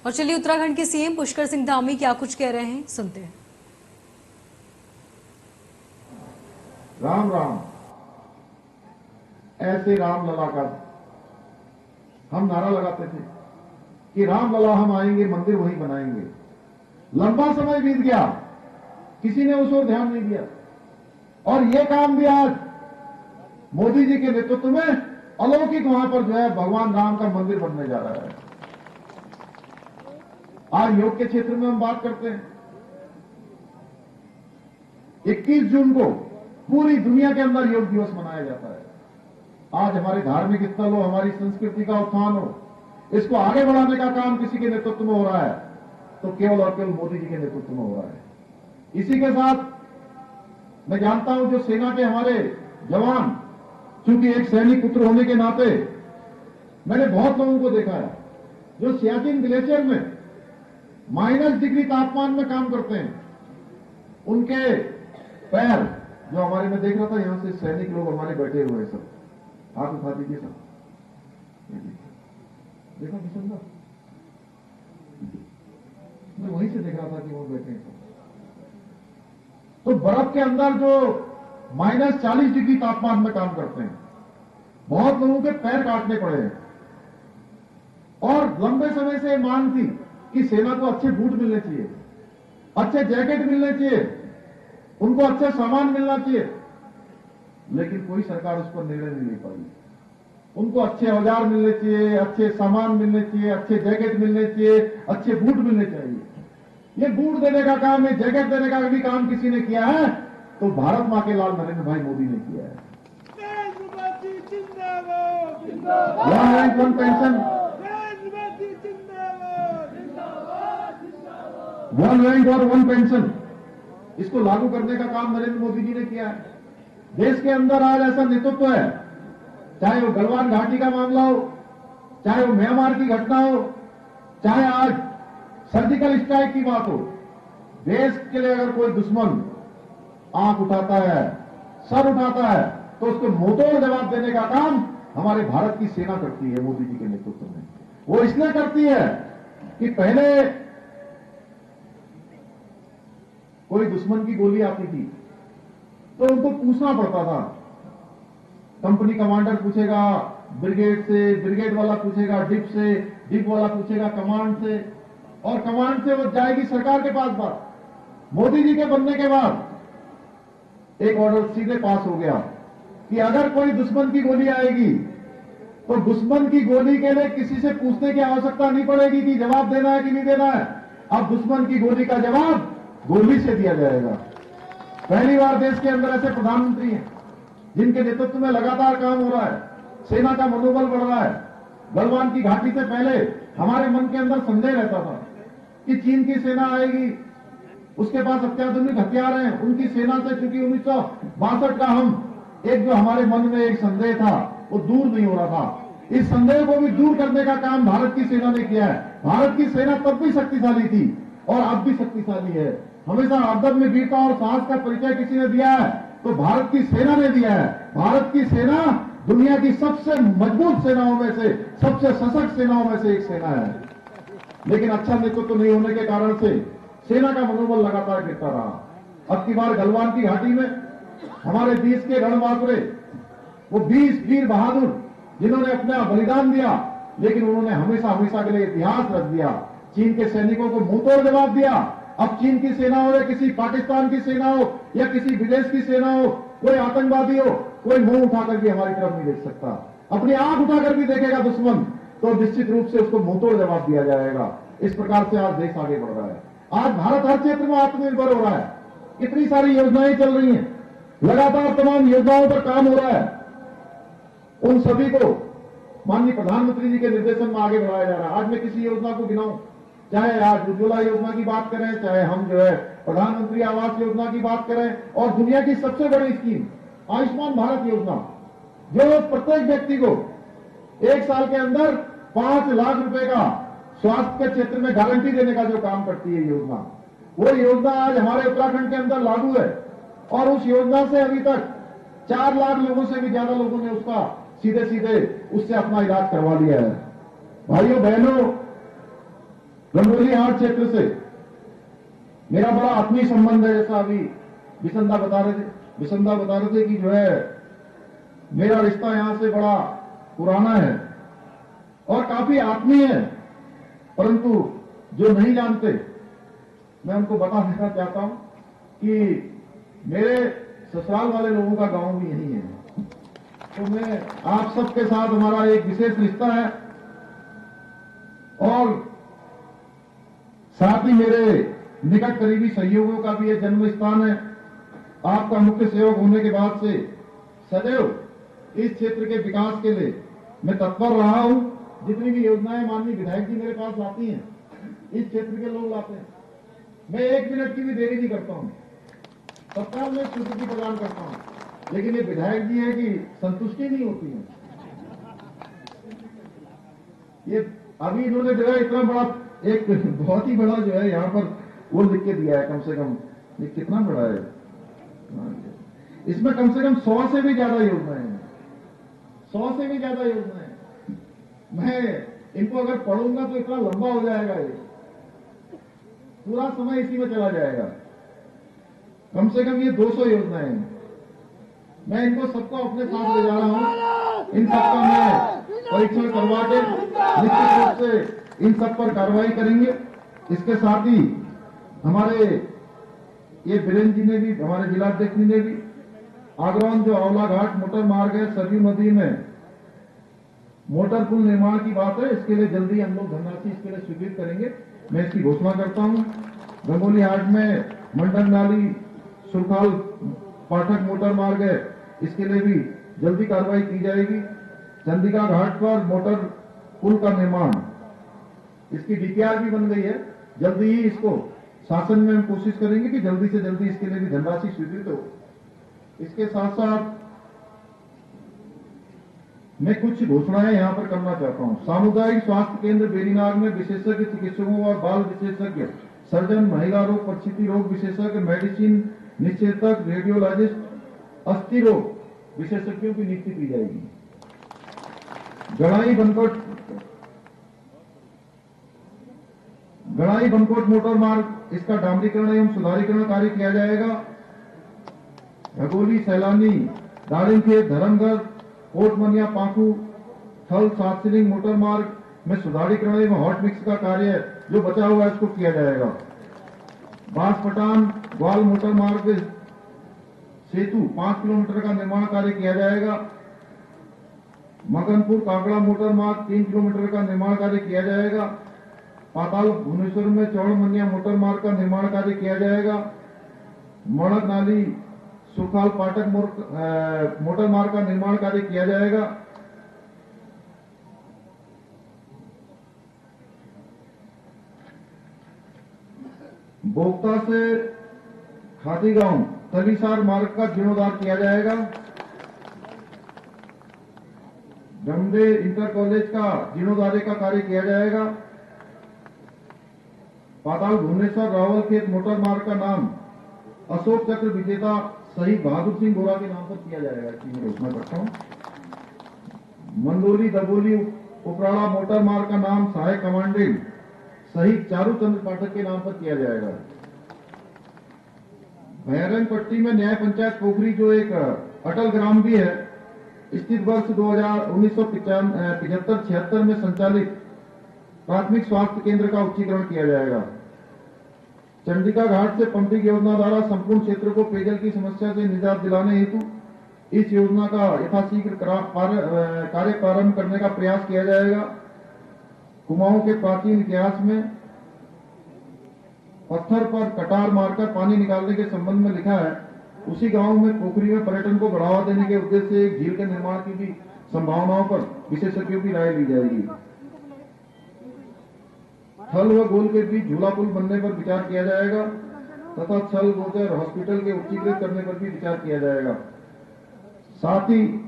और चलिए उत्तराखंड के सीएम पुष्कर सिंह धामी क्या कुछ कह रहे हैं, सुनते हैं। राम राम, ऐसे राम लला का हम नारा लगाते थे कि राम लला हम आएंगे, मंदिर वहीं बनाएंगे। लंबा समय बीत गया, किसी ने उस ओर ध्यान नहीं दिया और ये काम भी आज मोदी जी के नेतृत्व में अलौकिक वहां पर जो है भगवान राम का मंदिर बनने जा रहा है। आज योग के क्षेत्र में हम बात करते हैं। 21 जून को पूरी दुनिया के अंदर योग दिवस मनाया जाता है। आज हमारे धार्मिक स्थल हो, हमारी संस्कृति का उत्थान हो, इसको आगे बढ़ाने का काम किसी के नेतृत्व में हो रहा है तो केवल और केवल मोदी जी के नेतृत्व में हो रहा है। इसी के साथ मैं जानता हूं जो सेना के हमारे जवान, चूंकि एक सैनिक पुत्र होने के नाते मैंने बहुत लोगों को देखा है जो सियाचिन ग्लेशियर में -डिग्री तापमान में काम करते हैं। उनके पैर जो हमारे में देख रहा था, यहां से सैनिक लोग हमारे बैठे हुए हैं, सब हाथ उठा दीजिए सब, देखो किशन, मैं वहीं से देख रहा था कि वो बैठे हैं। तो बर्फ के अंदर जो -40 डिग्री तापमान में काम करते हैं, बहुत लोगों के पैर काटने पड़े हैं। और लंबे समय से मांग थी कि सेना को अच्छे बूट मिलने चाहिए, अच्छे जैकेट मिलने चाहिए, उनको अच्छा सामान मिलना चाहिए, लेकिन कोई सरकार उस पर निर्णय नहीं ले पाई। उनको अच्छे औजार मिलने चाहिए, अच्छे सामान मिलने चाहिए, अच्छे जैकेट मिलने चाहिए, अच्छे बूट मिलने चाहिए। ये बूट देने का काम, ये जैकेट देने का भी काम किसी ने किया है तो भारत मां के लाल नरेंद्र भाई मोदी ने किया है। One rank one pension, one rank और वन पेंशन, इसको लागू करने का काम नरेंद्र मोदी जी ने किया है। देश के अंदर आज ऐसा नेतृत्व है, चाहे वो गलवान घाटी का मामला हो, चाहे वो म्यांमार की घटना हो, चाहे आज सर्जिकल स्ट्राइक की बात हो, देश के लिए अगर कोई दुश्मन आंख उठाता है, सर उठाता है, तो उसको मुंहतोड़ जवाब देने का काम हमारे भारत की सेना करती है मोदी जी के नेतृत्व में। वो इसलिए करती है कि पहले कोई दुश्मन की गोली आती थी तो उनको पूछना पड़ता था। कंपनी कमांडर पूछेगा ब्रिगेड से, ब्रिगेड वाला पूछेगा डिप से, डिप वाला पूछेगा कमांड से, और कमांड से वो जाएगी सरकार के पास बात। मोदी जी के बनने के बाद एक ऑर्डर सीधे पास हो गया कि अगर कोई दुश्मन की गोली आएगी तो दुश्मन की गोली के लिए किसी से पूछने की आवश्यकता नहीं पड़ेगी कि जवाब देना है कि नहीं देना है। अब दुश्मन की गोली का जवाब गोली से दिया जाएगा। पहली बार देश के अंदर ऐसे प्रधानमंत्री हैं जिनके नेतृत्व में लगातार काम हो रहा है, सेना का मनोबल बढ़ रहा है। गलवान की घाटी से पहले हमारे मन के अंदर संदेह रहता था कि चीन की सेना आएगी, उसके पास अत्याधुनिक हथियार हैं, उनकी सेना से, चूंकि 1962 का हम एक जो हमारे मन में एक संदेह था वो दूर नहीं हो रहा था। इस संदेह को भी दूर करने का काम भारत की सेना ने किया है। भारत की सेना तब भी शक्तिशाली थी और अब भी शक्तिशाली है। हमेशा आपदा में वीरता और साहस का परिचय किसी ने दिया है तो भारत की सेना ने दिया है। भारत की सेना दुनिया की सबसे मजबूत सेनाओं में से, सबसे सशक्त सेनाओं में से एक सेना है। लेकिन अच्छा नेतृत्व नहीं होने के कारण से सेना का मनोबल लगातार गिरता रहा। अब की बार गलवान की घाटी में हमारे देश के रणबांकुरे, वो 20 वीर बहादुर जिन्होंने अपना बलिदान दिया, लेकिन उन्होंने हमेशा हमेशा के लिए इतिहास रख दिया। चीन के सैनिकों को मुंहतोड़ जवाब दिया। अब चीन की सेना हो या किसी पाकिस्तान की सेना हो या किसी विदेश की सेना हो, कोई आतंकवादी हो, कोई मुंह उठाकर भी हमारी तरफ नहीं देख सकता। अपनी आंख उठाकर भी देखेगा दुश्मन तो निश्चित रूप से उसको मुंहतोड़ जवाब दिया जाएगा। इस प्रकार से आज देश आगे बढ़ रहा है। आज भारत हर क्षेत्र में आत्मनिर्भर हो रहा है। कितनी सारी योजनाएं चल रही हैं, लगातार तमाम योजनाओं पर काम हो रहा है। उन सभी को माननीय प्रधानमंत्री जी के निर्देशन में आगे बढ़ाया जा रहा है। आज मैं किसी योजना को गिनाऊं, चाहे आज उज्ज्वला योजना की बात करें, चाहे हम जो है प्रधानमंत्री आवास योजना की बात करें, और दुनिया की सबसे बड़ी स्कीम आयुष्मान भारत योजना, जो प्रत्येक व्यक्ति को 1 साल के अंदर 5 लाख रुपए का स्वास्थ्य के क्षेत्र में गारंटी देने का जो काम करती है योजना, वो योजना आज हमारे उत्तराखंड के अंदर लागू है। और उस योजना से अभी तक 4 लाख लोगों से भी ज्यादा लोगों ने उसका सीधे सीधे उससे अपना इलाज करवा लिया है। भाइयों बहनों, गंगोली हाट क्षेत्र से मेरा बड़ा आत्मीय संबंध है। जैसा अभी बिसंदा बता रहे थे कि जो है मेरा रिश्ता यहां से बड़ा पुराना है और काफी आत्मीय है, परंतु जो नहीं जानते मैं उनको बता देना चाहता हूं कि मेरे ससुराल वाले लोगों का गांव भी यही है। तो मैं आप सबके साथ हमारा एक विशेष रिश्ता है और साथ ही मेरे निकट करीबी सहयोगियों का भी ये जन्म स्थान है। आपका मुख्य सेवक होने के बाद से सदैव इस क्षेत्र के विकास के लिए मैं तत्पर रहा हूं। जितनी भी योजनाएं माननीय विधायक जी मेरे पास लाती हैं, इस क्षेत्र के लोग लाते हैं, मैं 1 मिनट की भी देरी नहीं करता हूं, तत्काल मैं स्वीकृति प्रदान करता हूं। लेकिन ये विधायक जी है कि संतुष्टि नहीं होती है। ये अभी इन्होंने जो है इतना बड़ा एक बहुत ही बड़ा जो है यहाँ पर वो लिख के दिया है, कम से कम ये कितना बड़ा है, इसमें कम से कम 100 से भी ज्यादा योजनाएं हैं, 100 से भी ज्यादा योजनाएं। मैं इनको अगर पढ़ूंगा तो इतना लंबा हो जाएगा, ये पूरा समय इसी में चला जाएगा। कम से कम ये 200 योजनाएं हैं। मैं इनको सबको अपने साथ ले जा रहा हूं। इन सबका मैं परीक्षण करवा के निश्चित रूप से इन सब पर कार्रवाई करेंगे। इसके साथ ही हमारे ये बीरेन्द्र जी ने भी, हमारे जिलाध्यक्ष जी ने भी आगरौन जो आंवला घाट मोटर मार्ग है, सरयू नदी में मोटर पुल निर्माण की बात है, इसके लिए जल्दी हम लोग धनराशि इसके लिए स्वीकृत करेंगे। मैं इसकी घोषणा करता हूं। गंगोली हाट में मंडन नाली सुरखाल पाठक मोटर मार्ग है, इसके लिए भी जल्दी कार्रवाई की जाएगी। चंदिका घाट पर मोटर पुल का निर्माण, इसकी डीपीआर भी बन गई है, जल्दी ही इसको शासन में हम कोशिश करेंगे कि जल्दी से जल्दी इसके लिए भी धनराशि स्वीकृत हो। इसके साथ साथ मैं कुछ घोषणाएं यहां पर करना चाहता हूं। सामुदायिक स्वास्थ्य केंद्र बेरीनाग में विशेषज्ञ चिकित्सकों और बाल विशेषज्ञ, सर्जन, महिला रोग, प्रसूति रोग विशेषज्ञ, मेडिसिन निश्चेतक, रेडियोलॉजिस्ट, अस्थि रोग विशेषज्ञों की नियुक्ति की जाएगी। गड़ाई बनकोट मोटर मार्ग, इसका डामरीकरण एवं सुधारीकरण कार्य किया जाएगा। घगोली, सैलानी, दारिमखेत, धर्मगढ़, कोटमनिया, पाखू, थल, सातसिलिंग मोटर मार्ग में सुधारीकरण एवं हॉट मिक्स का कार्य जो बचा हुआ है इसको किया जाएगा। बांसपटान ग्वाल मोटर मार्ग सेतु 5 किलोमीटर का निर्माण कार्य किया जाएगा। मगनपुर कांगड़ा मोटर मार्ग 3 किलोमीटर का निर्माण कार्य किया जाएगा। पाताल भुवनेश्वर में चौड़मनिया मोटर मार्ग का निर्माण कार्य किया जाएगा। मड़क नाली सुखाल पाठक मोटर मार्ग का निर्माण कार्य किया जाएगा। बोगता से खातीगांव तलीसार मार्ग का जीर्णोद्धार किया जाएगा। गमदे इंटर कॉलेज का जीर्णोद्धार का कार्य किया जाएगा। पाताल भुवनेश्वर रावलखेत मोटर मार्ग का नाम अशोक चक्र विजेता शहीद बहादुर सिंह गोरा के नाम पर किया जाएगा, इसकी मैं घोषणा करता हूं। मंदोली दबोली उपराड़ा मोटर मार्ग का नाम सहायक कमांडेंट शहीद चारूचंद्र पाठक के नाम पर किया जाएगा। भैरंग पट्टी में न्याय पंचायत पोखरी जो एक अटल ग्राम भी है, स्थित वर्ष 1975-76 में संचालित प्राथमिक स्वास्थ्य केंद्र का उच्चीकरण किया जाएगा। चंडिका घाट से पंपिंग योजना द्वारा संपूर्ण क्षेत्र को पेयजल की समस्या से निजात दिलाने हेतु इस योजना का यथाशीघ्र कार्य प्रारंभ करने का प्रयास किया जाएगा। कुमाऊं के प्राचीन इतिहास में पत्थर पर कटार मारकर पानी निकालने के संबंध में लिखा है, उसी गांव में पोखरी में पर्यटन को बढ़ावा देने के उद्देश्य से एक झील के निर्माण की भी संभावनाओं पर विशेषज्ञों की राय ली जाएगी। थल व गोल के बीच झूला पुल बनने पर विचार किया जाएगा तथा छल गोचर हॉस्पिटल के उच्चीकृत करने पर भी विचार किया जाएगा। साथ ही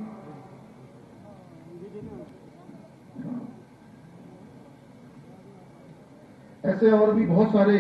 ऐसे और भी बहुत सारे